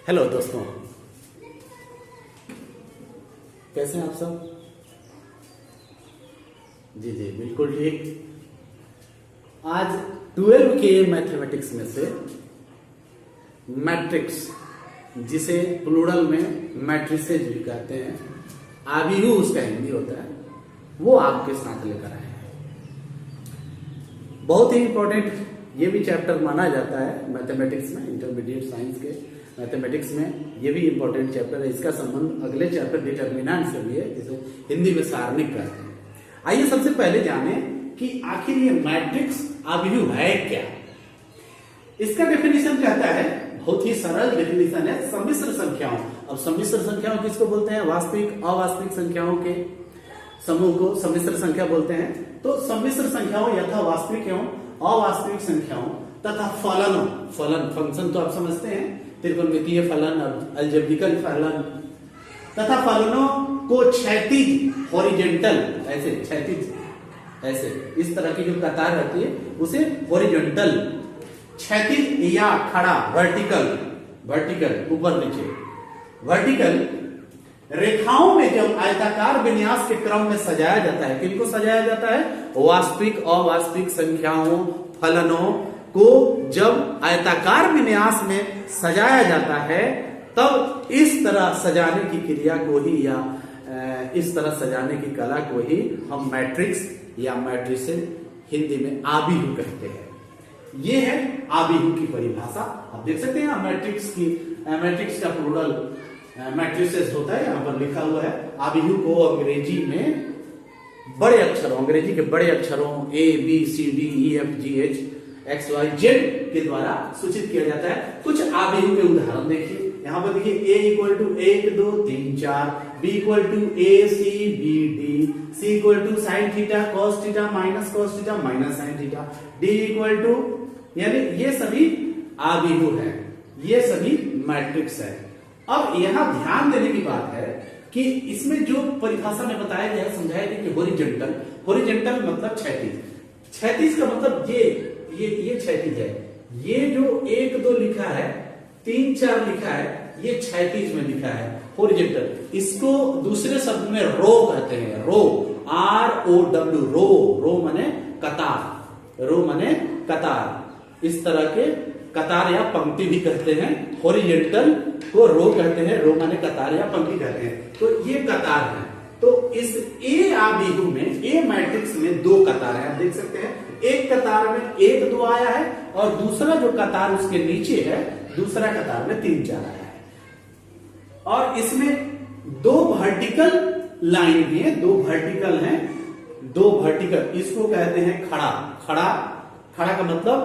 Hello दोस्तों, कैसे हैं आप सब? जी जी बिल्कुल ठीक। आज 12 के मैथमेटिक्स में से मैट्रिक्स, जिसे प्लूरल में मैट्रिसेज भी कहते हैं, आबिहू उसका हिंदी होता है, वो आपके साथ लेकर आए हैं। बहुत ही इंपॉर्टेंट ये भी चैप्टर माना जाता है मैथमेटिक्स में, इंटरमीडिएट साइंस के मैथमेटिक्स में ये भी इंपॉर्टेंट चैप्टर है। इसका संबंध अगले चैप्टर डिटर्मिनेंट से भी है, जिसे हिंदी में सारणिक कहते हैं। आइए सबसे पहले जाने कि आखिर ये मैट्रिक्स आबिहू है क्या। इसका डेफिनेशन कहता है, बहुत ही सरल डेफिनेशन है, सम्मिश्र संख्याओं। अब सम्मिश्र संख्याओं किसको बोलते हैं? वास्तविक अवास्तविक संख्याओं के समूह को सम्मिश्र संख्या बोलते हैं। तो सम्मिश्र संख्याओं यथा वास्तविक एवं अवास्तविक संख्याओं तथा फलनों, फलन फंक्शन तो आप समझते हैं, त्रिकोणमितीय फलन, अलजेब्रिकल फलन तथा फलनों को क्षैतिज हॉरिजॉन्टल, ऐसे क्षैतिज, ऐसे इस तरह की जो कतार रहती है उसे हॉरिजॉन्टल, क्षैतिज या खड़ा, वर्टिकल, वर्टिकल ऊपर नीचे, वर्टिकल रेखाओं में जब आयताकार विन्यास के क्रम में सजाया जाता है। किनको सजाया जाता है? वास्तविक अवास्तविक संख्याओं फलनों को जब आयताकार विन्यास में सजाया जाता है, तब इस तरह सजाने की क्रिया को ही या इस तरह सजाने की कला को ही हम मैट्रिक्स या मैट्रिसेज हिंदी में आबिहू कहते हैं। ये है आबिहू की परिभाषा। आप देख सकते हैं मैट्रिक्स की, मैट्रिक्स का प्लूरल मैट्रिसेस होता है, यहां पर लिखा हुआ है। आबिहू को अंग्रेजी में बड़े अक्षरों, अंग्रेजी के बड़े अक्षरों ABCDEFGH XYZ के द्वारा सूचित किया जाता है। कुछ आबिहू के उदाहरण देखिए, यहां पर देखिए A equal to 1 2 3 4, B equal to ACBD, C equal to sine theta cos theta minus cos theta minus sine theta, D equal to, यानी ये सभी आबिहू है, ये सभी मैट्रिक्स है। अब यहां ध्यान देने की बात है कि इसमें जो परिभाषा में बताया गया, समझाया गया कि हॉरिजॉन्टल, हॉरिजॉन्टल मतलब क्षैतिज, क्षैतिज का मतलब ये क्षैतिज है। ये जो 1 2 लिखा है, 3 4 लिखा है, ये क्षैतिज में लिखा है, हॉरिजॉन्टल। इसको दूसरे शब्द में रो कहते हैं, रो, ROW, रो, रो माने कतार, रो माने कतार, इस तरह के कतार या पंक्ति भी कहते हैं। हॉरिजॉन्टल को रो कहते हैं, रो माने कतार या पंक्ति कहते हैं। तो ये कतार है। तो इस ए आबिहू में, ए मैट्रिक्स में 2 कतार है, आप देख सकते हैं। एक कतार में 1 2 आया है और दूसरा जो कतार उसके नीचे है, दूसरा कतार में 3 4 आया है। और इसमें 2 वर्टिकल लाइन भी है, 2 वर्टिकल हैं, 2 वर्टिकल, इसको कहते हैं खड़ा, खड़ा, खड़ा का मतलब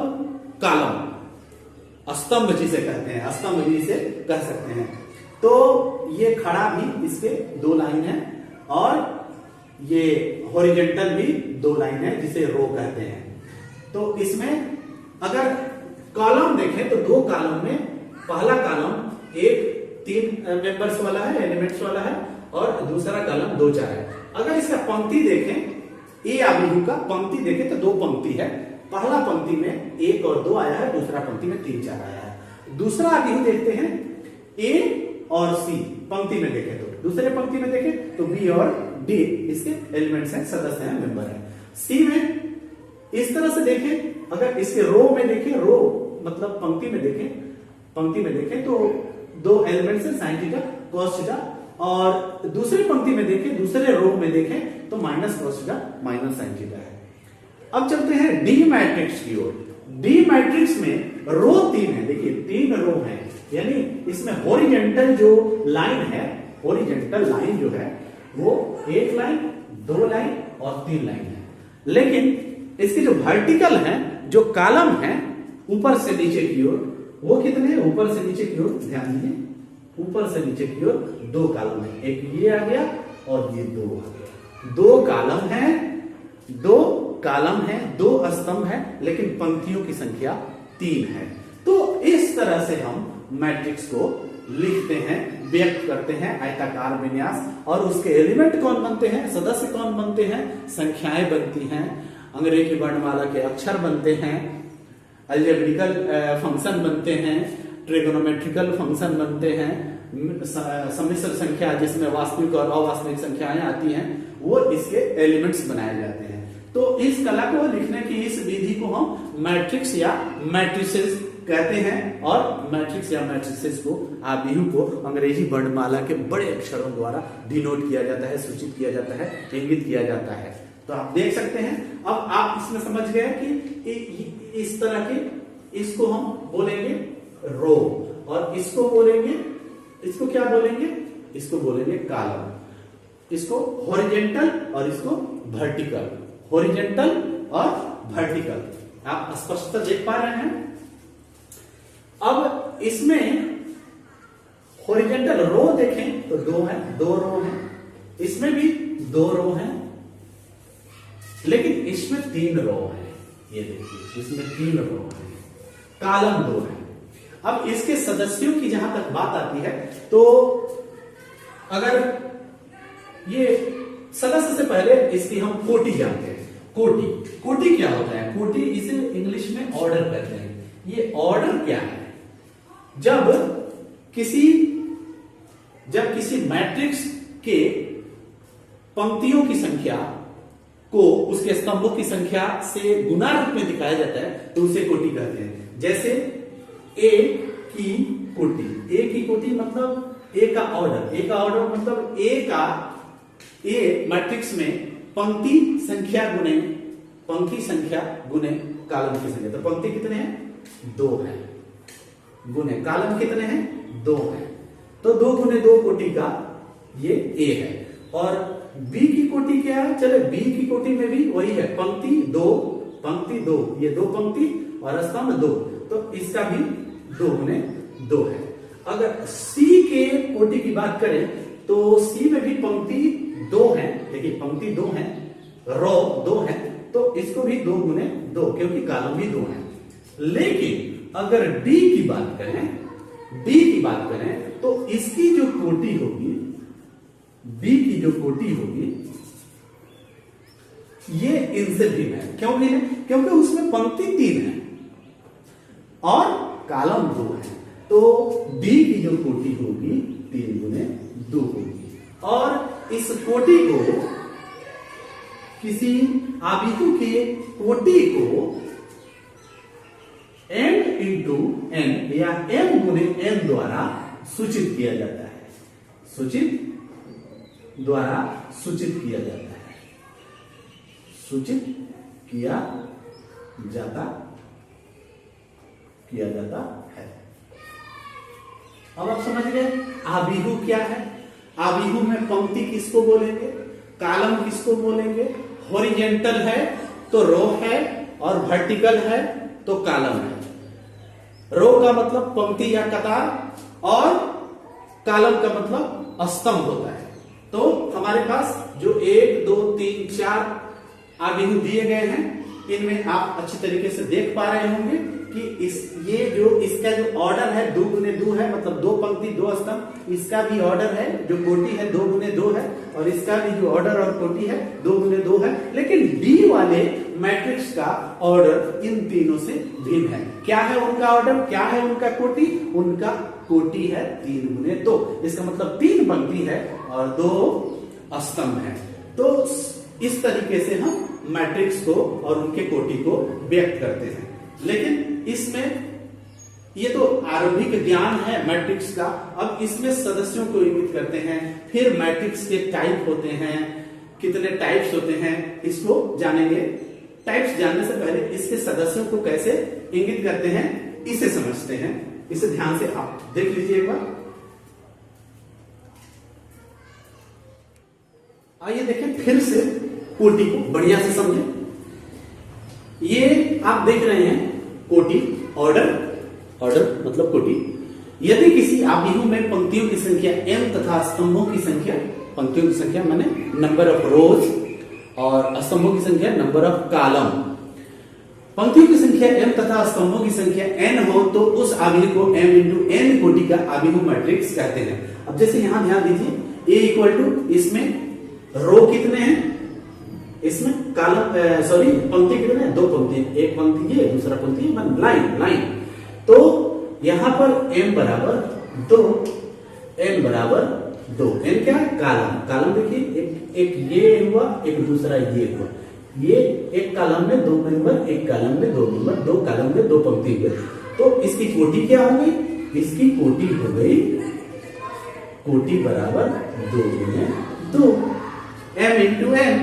कॉलम, स्तंभ जिसे कहते हैं, स्तंभ जिसे कह सकते हैं। तो ये खड़ा भी, इसके 2 लाइन है, और ये हॉरिजॉन्टल भी 2 लाइन है, जिसे रो कहते हैं। तो इसमें अगर कॉलम देखें तो 2 कॉलम में पहला कॉलम एक 3 मेंबर्स वाला है, एलिमेंट्स वाला है, और दूसरा कॉलम 2 4 है। अगर इसका पंक्ति देखें, ए आबिहू का पंक्ति देखें तो 2 पंक्ति है, पहला पंक्ति में 1 और 2 आया है, दूसरा पंक्ति में 3 4 आया है। दूसरा आबिहू देखते हैं, ए और सी पंक्ति में देखें तो, दूसरे पंक्ति में देखें तो बी और डी इसके एलिमेंट्स हैं, सदस्य हैं, मेंबर हैं। सी में इस तरह से देखें, अगर इसके रो में देखें, रो मतलब पंक्ति में देखें, पंक्ति में देखें तो 2 एलिमेंट्स हैं, साइन थीटा कॉस थीटा, और दूसरी पंक्ति में देखें, दूसरे रो में देखें तो minus cos theta minus sine theta है। अब चलते हैं डी मैट्रिक्स की ओर। डी मैट्रिक्स में रो 3 है, देखिए 3 रो है, यानी इसमें हॉरिजॉन्टल जो लाइन है, हॉरिजॉन्टल लाइन जो है वो 1 लाइन 2 लाइन और 3 लाइन है। लेकिन इसके जो वर्टिकल है, जो कॉलम है ऊपर से नीचे की ओर, वो कितने हैं? ऊपर से नीचे की ओर ध्यान दीजिए, ऊपर से नीचे की ओर 2 कॉलम है, एक ये आ गया और ये 2 आ गया। 2 कॉलम है, 2 कॉलम है, 2 स्तंभ है, लेकिन पंक्तियों की संख्या 3 है। तो इस तरह से हम मैट्रिक्स को लिखते हैं, व्यक्त करते हैं, आयताकार विन्यास, और उसके एलिमेंट कौन बनते हैं, सदस्य कौन बनते हैं, संख्याएं बनती हैं, अंग्रेजी वर्णमाला के अक्षर बनते हैं, अलजेब्रिकल फंक्शन बनते हैं, ट्रिगोनोमेट्रिकल फंक्शन बनते हैं, सम्मिश्र संख्या जिसमें वास्तविक और अवास्तविक संख्याएं आती हैं, वो इसके एलिमेंट्स बनाए जाते हैं। तो इस कला को लिखने की इस विधि को हम मैट्रिक्स या मैट्रिसेस कहते हैं, और मैट्रिक्स या मैट्रिसेस को आव्यूह को अंग्रेजी वर्णमाला के बड़े अक्षरों द्वारा डिनोट किया जाता है, सूचित किया जाता है, इंगित किया जाता है। तो आप देख सकते हैं, अब आप इसमें समझ गए कि इस तरह के, इसको हम बोलेंगे रो, और इसको बोलेंगे, इसको क्या बोलेंगे, इसको बोलेंगे कॉलम, इसको हॉरिजेंटल और इसको वर्टिकल, हॉरिजेंटल और वर्टिकल। आप स्पष्टता देख पा रहे हैं। अब इसमें हॉरिजेंटल रो देखें तो दो है, दो रो है, इसमें भी दो रो है, लेकिन इसमें तीन रो है। ये देखिए, इसमें तीन रो है, कॉलम दो है। अब इसके सदस्यों की जहां तक बात आती है, तो अगर ये सदस्य से पहले इसकी हम कोटि जानते हैं। कोटि, कोटि क्या होता है? कोटि इसे इंग्लिश में ऑर्डर कहते हैं। ये ऑर्डर क्या है? जब किसी मैट्रिक्स के पंक्तियों की संख्या को उसके स्तंभों की संख्या से गुना रूप में दिखाया जाता है, तो उसे कोटि कहते हैं। जैसे ए की कोटि, ए की कोटि मतलब ए का ऑर्डर, ए का ऑर्डर मतलब ए मैट्रिक्स में पंक्ति संख्या गुने कॉलम की संख्या। तो पंक्ति कितने हैं? दो है, गुने कॉलम कितने हैं? दो है। तो 2 गुने 2 कोटि का ये ए है। और बी की कोटि क्या है? चले बी की कोटि में भी वही है, पंक्ति दो, ये दो पंक्ति और स्तंभ दो, तो इसका भी 2 गुने 2 है। अगर सी के कोटि की बात करें तो सी में भी पंक्ति 2 है, देखिए पंक्ति 2 है, रो 2 है, तो इसको भी 2 गुने 2, क्योंकि कॉलम भी 2 है। लेकिन अगर डी की बात करें तो इसकी जो कोटि होगी, बी की जो कोटि होगी, ये इनसे भिन्न है। क्यों भिन्न है? क्योंकि उसमें पंक्ति 3 है और कॉलम 2 है। तो डी की जो कोटि होगी 3 गुने 2 होगी। और इस कोटि को, किसी आव्यूह के कोटि को m इंटू n या m गुने n द्वारा सूचित किया जाता है, द्वारा सूचित किया जाता है, सूचित किया जाता है। अब आप समझ गए आव्यूह क्या है। आव्यूह में पंक्ति किसको बोलेंगे, कॉलम किसको बोलेंगे, हॉरिजेंटल है तो रो है, और वर्टिकल है तो कॉलम है। रो का मतलब पंक्ति या कतार, और कॉलम का मतलब स्तंभ होता है। तो हमारे पास जो 1 2 3 4 आव्यूह दिए गए हैं, इनमें आप अच्छी तरीके से देख पा रहे होंगे कि इसका जो ऑर्डर है 2 गुने 2 है, मतलब 2 पंक्ति 2 स्तंभ। इसका भी ऑर्डर है, जो कोटि है 2 गुने 2 है, और इसका भी जो ऑर्डर और कोटि है 2 गुने 2 है। लेकिन डी वाले मैट्रिक्स का ऑर्डर इन तीनों से भिन्न है। क्या है उनका ऑर्डर, क्या है उनका कोटि? उनका कोटि है 3 गुने 2। इसका मतलब 3 पंक्ति है और 2 स्तंभ है। तो इस तरीके से हम मैट्रिक्स को और उनके कोटि को व्यक्त करते हैं। लेकिन इसमें ये तो आरंभिक ज्ञान है मैट्रिक्स का। अब इसमें सदस्यों को इंगित करते हैं, फिर मैट्रिक्स के टाइप होते हैं, कितने टाइप्स होते हैं इसको जानेंगे। टाइप्स जानने से पहले इसके सदस्यों को कैसे इंगित करते हैं इसे समझते हैं। इसे ध्यान से आप देख लीजिए एक बार। आइए देखें फिर से कोटि को बढ़िया से समझें। ये आप देख रहे हैं कोटि, ऑर्डर मतलब कोटि। यदि किसी आव्यूह में पंक्तियों की संख्या m तथा स्तंभों की संख्या, पंक्तियों की संख्या माने नंबर ऑफ रोज, और स्तंभों की संख्या नंबर ऑफ कॉलम, पंक्तियों की संख्या m तथा स्तंभों की संख्या n हो, तो उस आव्यूह को m इंटू n कोटि का आव्यूह मैट्रिक्स कहते हैं। अब जैसे यहां ध्यान दीजिए, a इक्वल टू, इसमें रो कितने हैं, इसमें कॉलम पंक्ति कितने हैं? 2 पंक्ति, एक पंक्ति ये, दूसरा पंक्ति लाइन। तो यहां पर m बराबर 2, n बराबर 2। n क्या है? कॉलम। कॉलम देखिए, एक ये हुआ, एक दूसरा ये हुआ। ये एक कॉलम में 2 मेंबर, एक कॉलम में 2 मेंबर, 2 कॉलम में 2 पंक्ति हुए। तो इसकी कोटि क्या हो गई? इसकी कोटि हो गई, कोटि बराबर 2 गुणे 2, m इंटू n।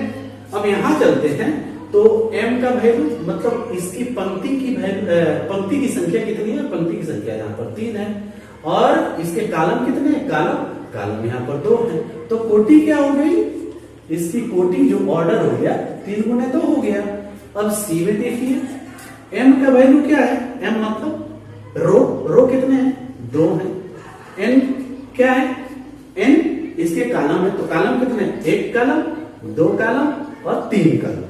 अब यहां चलते हैं तो m का वैल्यू मतलब इसकी पंक्ति की पंक्ति की संख्या कितनी है? पंक्ति की संख्या यहाँ पर 3 है, और इसके कॉलम कितने हैं? कॉलम यहाँ पर 2 है। तो कोटि क्या हो गई? इसकी कोटि जो ऑर्डर हो गया 3 गुणे 2 हो गया। अब सी में देखिए m का वैल्यू क्या है? m मतलब रो कितने हैं? 2 है। n क्या है? n इसके कॉलम है, तो कॉलम कितने? 1 कॉलम, 2 कॉलम और 3 कॉलम।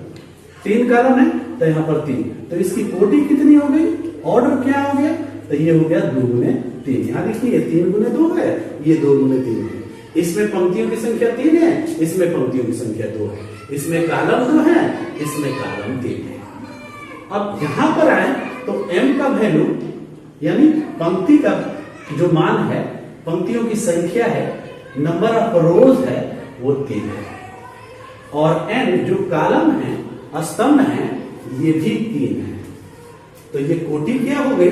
3 कॉलम है तो यहाँ पर 3, तो इसकी कोटि कितनी हो गई? ऑर्डर क्या हो गया? तो ये हो गया 2 गुणे 3। यहाँ देखिए 3 गुणे 2 है, ये 2 गुणे 3 है। इसमें पंक्तियों की संख्या 3 है, इसमें पंक्तियों की संख्या 2 है। इसमें कॉलम 2 है, इसमें कॉलम 3 है। अब यहां पर आए तो m का वैल्यू यानी पंक्ति का जो मान है, पंक्तियों की संख्या है, नंबर ऑफ रोज है, वो 3 है। और n जो कॉलम है, स्तंभ है, ये भी 3 है। तो ये कोटि क्या हो गई?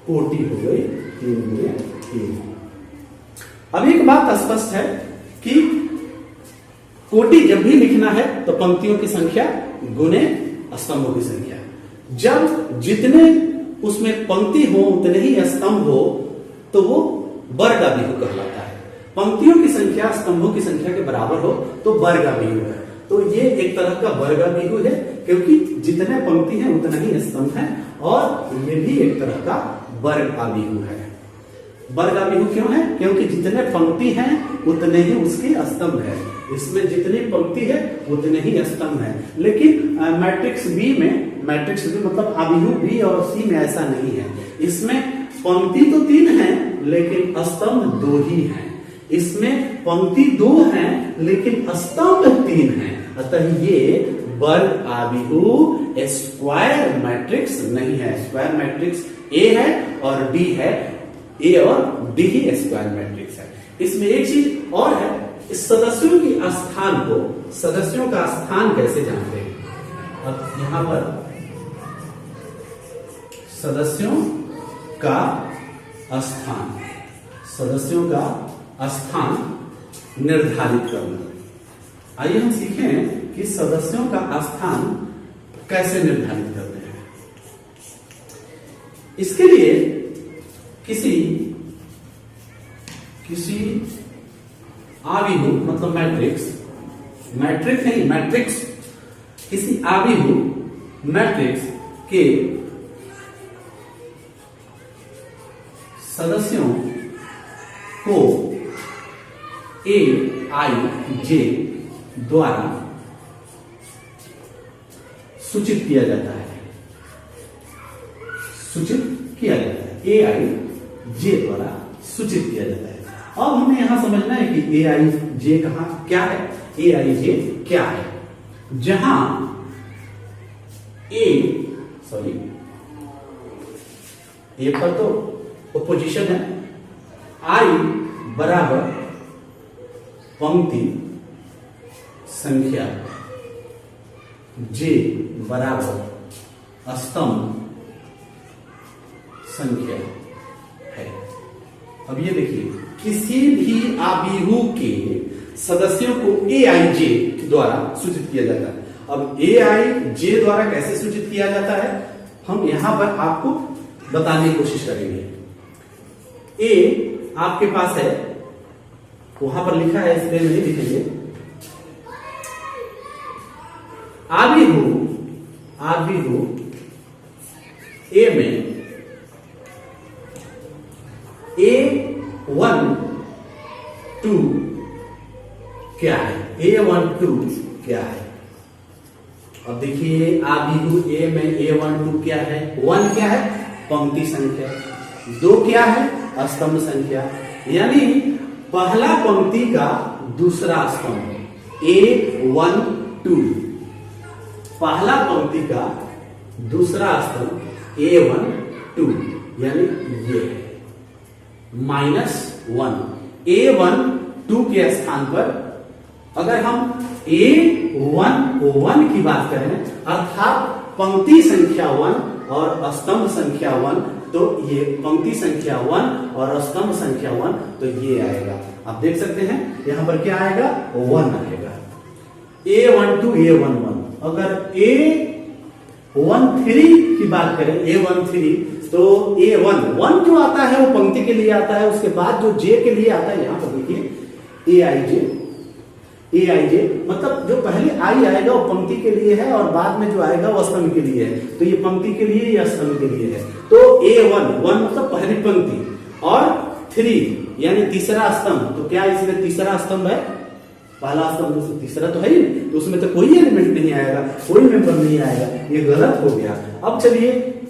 कोटि हो गई 3 गुणे 3। अब एक बात स्पष्ट है कि कोटि जब भी लिखना है तो पंक्तियों की संख्या गुणे स्तंभों की संख्या। जब जितने उसमें पंक्ति हो उतने ही स्तंभ हो तो वो वर्गाबिहू कहलाता है। पंक्तियों की संख्या स्तंभों की संख्या के बराबर हो तो वर्गाबिहू है। तो ये एक तरह का वर्गाबिहू है, क्योंकि जितने पंक्ति हैं उतना ही स्तंभ है, और ये भी एक तरह का वर्गाबिहू है। वर्गाबिहू क्यों है? क्योंकि जितने पंक्ति हैं उतने ही उसके स्तंभ है। इसमें जितनी पंक्ति है उतने ही स्तंभ है। लेकिन मैट्रिक्स बी में, मैट्रिक्स बी मतलब अबिहू बी और सी में ऐसा नहीं है। इसमें पंक्ति तो 3 है लेकिन स्तंभ 2 ही हैं। इसमें पंक्ति 2 है लेकिन स्तंभ 3 है। अतः ये वर्गाबिहू स्क्वायर मैट्रिक्स नहीं है। स्क्वायर मैट्रिक्स ए है और डी है, ए और डी ही स्क्वायर मैट्रिक्स है। इसमें एक चीज और है, इस सदस्यों की स्थान को, सदस्यों का स्थान कैसे जानते हैं? अब यहां पर सदस्यों का स्थान, सदस्यों का स्थान निर्धारित करना। आइए हम सीखें कि सदस्यों का स्थान कैसे निर्धारित करते हैं। इसके लिए किसी आबिहू मतलब मैट्रिक्स नहीं, मैट्रिक्स, किसी आबिहू मैट्रिक्स के सदस्यों को ए आई जे द्वारा सूचित किया जाता है। सूचित किया जाता है, ए आई जे द्वारा सूचित किया जाता है। अब हमें यहां समझना है कि ए आई जे कहां क्या है, ए आई जे क्या है। जहां ए पर तो पोजीशन है, आई बराबर पंक्ति संख्या, जे बराबर स्तंभ संख्या है। अब ये देखिए, किसी भी आबिहू के सदस्यों को ए आई जे द्वारा सूचित किया जाता है। अब ए आई जे द्वारा कैसे सूचित किया जाता है, हम यहां पर आपको बताने की कोशिश करेंगे। ए आपके पास है, वहां पर लिखा है, इसलिए नहीं लिखेंगे। आबिहू ए में A12 क्या है, A12 क्या है। अब देखिए आबिहू ए में A12 क्या है, 1 क्या है पंक्ति संख्या, 2 क्या है स्तंभ संख्या, यानी पहला पंक्ति का दूसरा स्तंभ A12, पहला पंक्ति का दूसरा स्तंभ A12, यानी ये है -1। A12 के स्थान पर अगर हम A11 की बात करें अर्थात पंक्ति संख्या 1 और स्तंभ संख्या 1, तो ये पंक्ति संख्या 1 और स्तंभ संख्या 1, तो ये आएगा। आप देख सकते हैं यहां पर क्या आएगा, 1 आएगा। A12 A11। अगर A13 की बात करें, A13, तो A1 जो आता है वो पंक्ति के लिए आता है, उसके बाद जो J के लिए आता है, यहां पर देखिए AIJ, मतलब जो पहले I आएगा वो पंक्ति के लिए है और बाद में जो आएगा वो स्तंभ के लिए है। तो ये पंक्ति के लिए या स्तंभ के लिए है। तो A1 मतलब पहली पंक्ति और 3 यानी तीसरा स्तंभ। तो क्या इसमें तीसरा स्तंभ है? पहला स्तंभ तीसरा तो है ही, तो उसमें तो कोई एलिमेंट नहीं आएगा, कोई मेंबर नहीं आएगा, ये गलत हो गया। अब चलिए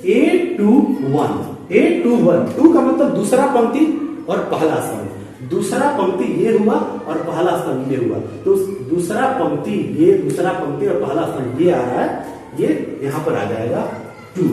A21, A21 का मतलब दूसरा पंक्ति और पहला स्तंभ। दूसरा पंक्ति ये हुआ और पहला स्तंभ ये हुआ, तो दूसरा पंक्ति ये, दूसरा पंक्ति और पहला स्तंभ ये आ रहा है, ये यहां पर आ जाएगा 2।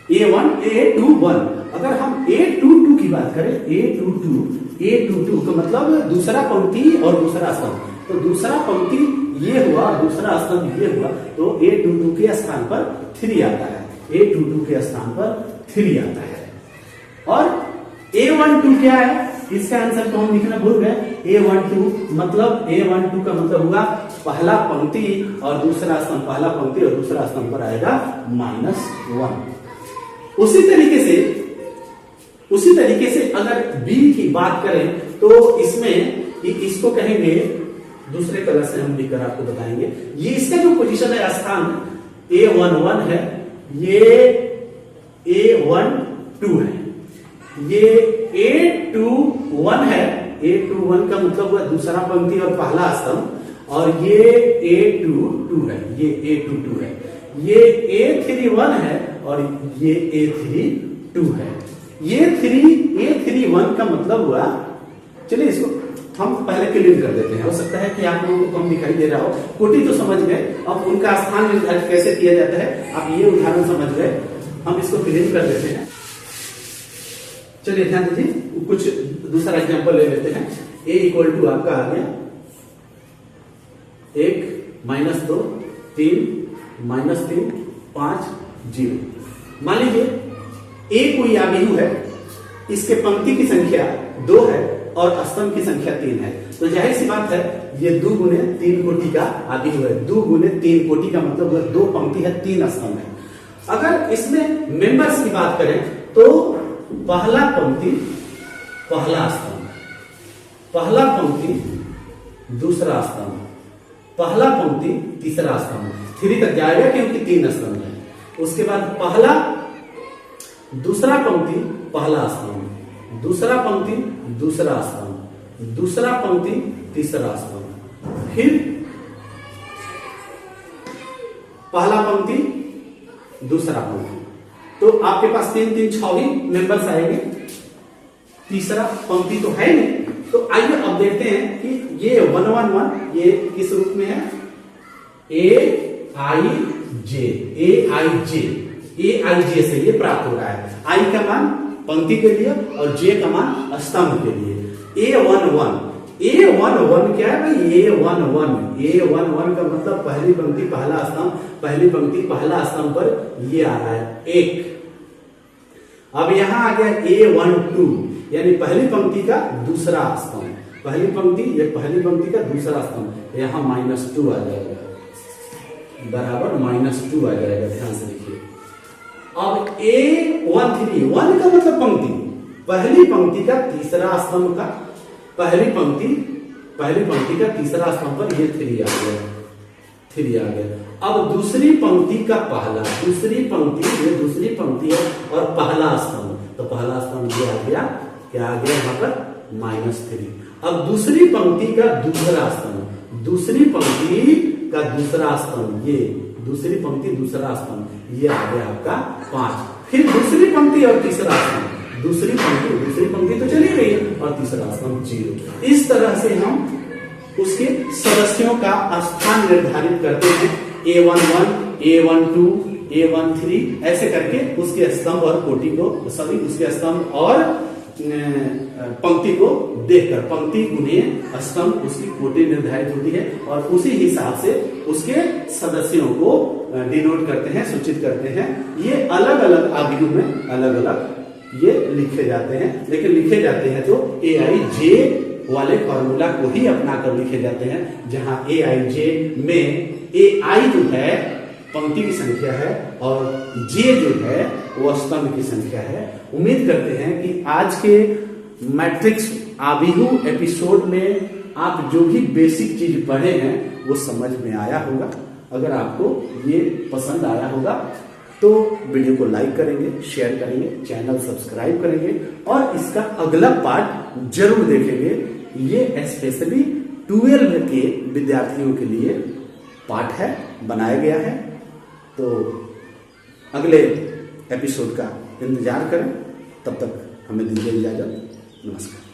A21 अगर हम A22 की बात करें, A22 का मतलब दूसरा पंक्ति और दूसरा स्तंभ। तो दूसरा पंक्ति ये हुआ, दूसरा स्तंभ ये हुआ, तो A22 के स्थान पर 3 आता है। A22 के स्थान पर 3 आता है। और A12 क्या है? इसका आंसर तो हम लिखना भूल गए। A12 का मतलब हुआ पहला पंक्ति और दूसरा स्तंभ, पहला पंक्ति और दूसरा स्तंभ पर आएगा -1। उसी तरीके से अगर B की बात करें तो इसमें इसको कहेंगे, दूसरे कलर से हम लिखकर आपको बताएंगे। ये इसका जो पोजीशन है, स्थान A11 है, ये A12 है, ये A21 है। A21 का मतलब हुआ दूसरा पंक्ति और पहला स्तंभ, और ये A22 है, ये A22 है, ये A31 है और ये A32 है। ये A31 का मतलब हुआ, चलिए इसको हम पहले क्लियर कर देते हैं। हो सकता है कि आप लोगों को कम दिखाई दे रहा हो, कोटि तो समझ गए, अब उनका स्थान निर्धारित कैसे किया जाता है आप ये उदाहरण समझ गए। हम इसको क्लियर कर देते हैं। चलिए ध्यान दीजिए, कुछ दूसरा एग्जांपल ले लेते हैं। A = आपका आ गया 1 -2 3 -3 5 0। मान लीजिए A कोई आबिहु है, इसके पंक्ति की संख्या 2 है और स्तंभ की संख्या 3 है। तो जाहिर सी बात है ये 2 गुने 3 कोटि का आबिहु है। 2 गुने 3 कोटि का मतलब 2 पंक्ति है 3 स्तंभ है। अगर इसमें मेंबर्स की बात करें तो पहला पंक्ति पहला स्तंभ, पहला पंक्ति दूसरा स्तंभ, पहला पंक्ति तीसरा स्तंभ, 3 तक जाएगा क्योंकि 3 स्तंभ है। उसके बाद पहला दूसरा पंक्ति पहला स्तंभ, दूसरा पंक्ति दूसरा स्तंभ, दूसरा पंक्ति तीसरा स्तंभ, फिर पहला पंक्ति दूसरा पंक्ति। तो आपके पास 3 3 6 ही मेंबर्स आएंगे। तीसरा पंक्ति तो है नहीं। तो आइए अब देखते हैं कि ये 111 ये किस रूप में है। AIJ से ये प्राप्त हो रहा है। I का मान पंक्ति के लिए और J का मान स्तंभ के लिए। A11 क्या है भाई? A11 का मतलब पहली पंक्ति पहला स्तंभ, पहली पंक्ति पहला स्तंभ पर ये आ रहा है 1। अब यहां आ गया A12 यानी पहली पंक्ति का दूसरा स्तंभ, पहली पंक्ति ये पहली पंक्ति का दूसरा स्तंभ, यहां -2 आ जाएगा, बराबर -2 आ जाएगा। ध्यान से देखिए। अब A13 का मतलब पंक्ति, पहली पंक्ति का तीसरा स्तंभ का पहली पंक्ति का तीसरा स्तंभ पर ये 3 आ गया। अब दूसरी पंक्ति का पहला, दूसरी पंक्ति है और पहला स्तंभ, तो पहला स्तंभ ये आ गया, क्या आ गया यहाँ पर -3। अब दूसरी पंक्ति का दूसरा स्तंभ, दूसरी पंक्ति का दूसरा स्तंभ, ये दूसरी पंक्ति दूसरा स्तंभ, ये आ गया आपका 5। फिर दूसरी पंक्ति और तीसरा स्तंभ, दूसरी पंक्ति तो चली गई और तीसरा स्तंभ 0। इस तरह से हम उसके सदस्यों का स्थान निर्धारित करते हैं A11, A12, A13 ऐसे करके उसके स्तंभ और कोटि को उसके स्तंभ और पंक्ति को देखकर पंक्ति गुणे स्तंभ उसकी कोटि निर्धारित होती है और उसी हिसाब से उसके सदस्यों को डिनोट करते हैं, सूचित करते हैं। ये अलग अलग आयु में अलग अलग ये लिखे जाते हैं, लेकिन लिखे जाते हैं तो AIJ वाले फॉर्मूला को ही अपना कर लिखे जाते हैं, जहां AIJ में AI जो है पंक्ति की संख्या है और J जो है वो स्तंभ की संख्या है। उम्मीद करते हैं कि आज के मैट्रिक्स आबिहू एपिसोड में आप जो भी बेसिक चीज पढ़े हैं वो समझ में आया होगा। अगर आपको ये पसंद आया होगा तो वीडियो को लाइक करेंगे, शेयर करेंगे, चैनल सब्सक्राइब करेंगे और इसका अगला पार्ट जरूर देखेंगे। ये स्पेशली 12 के विद्यार्थियों के लिए पार्ट है, बनाया गया है। तो अगले एपिसोड का इंतजार करें, तब तक हमें दीजिए इजाजत। नमस्कार।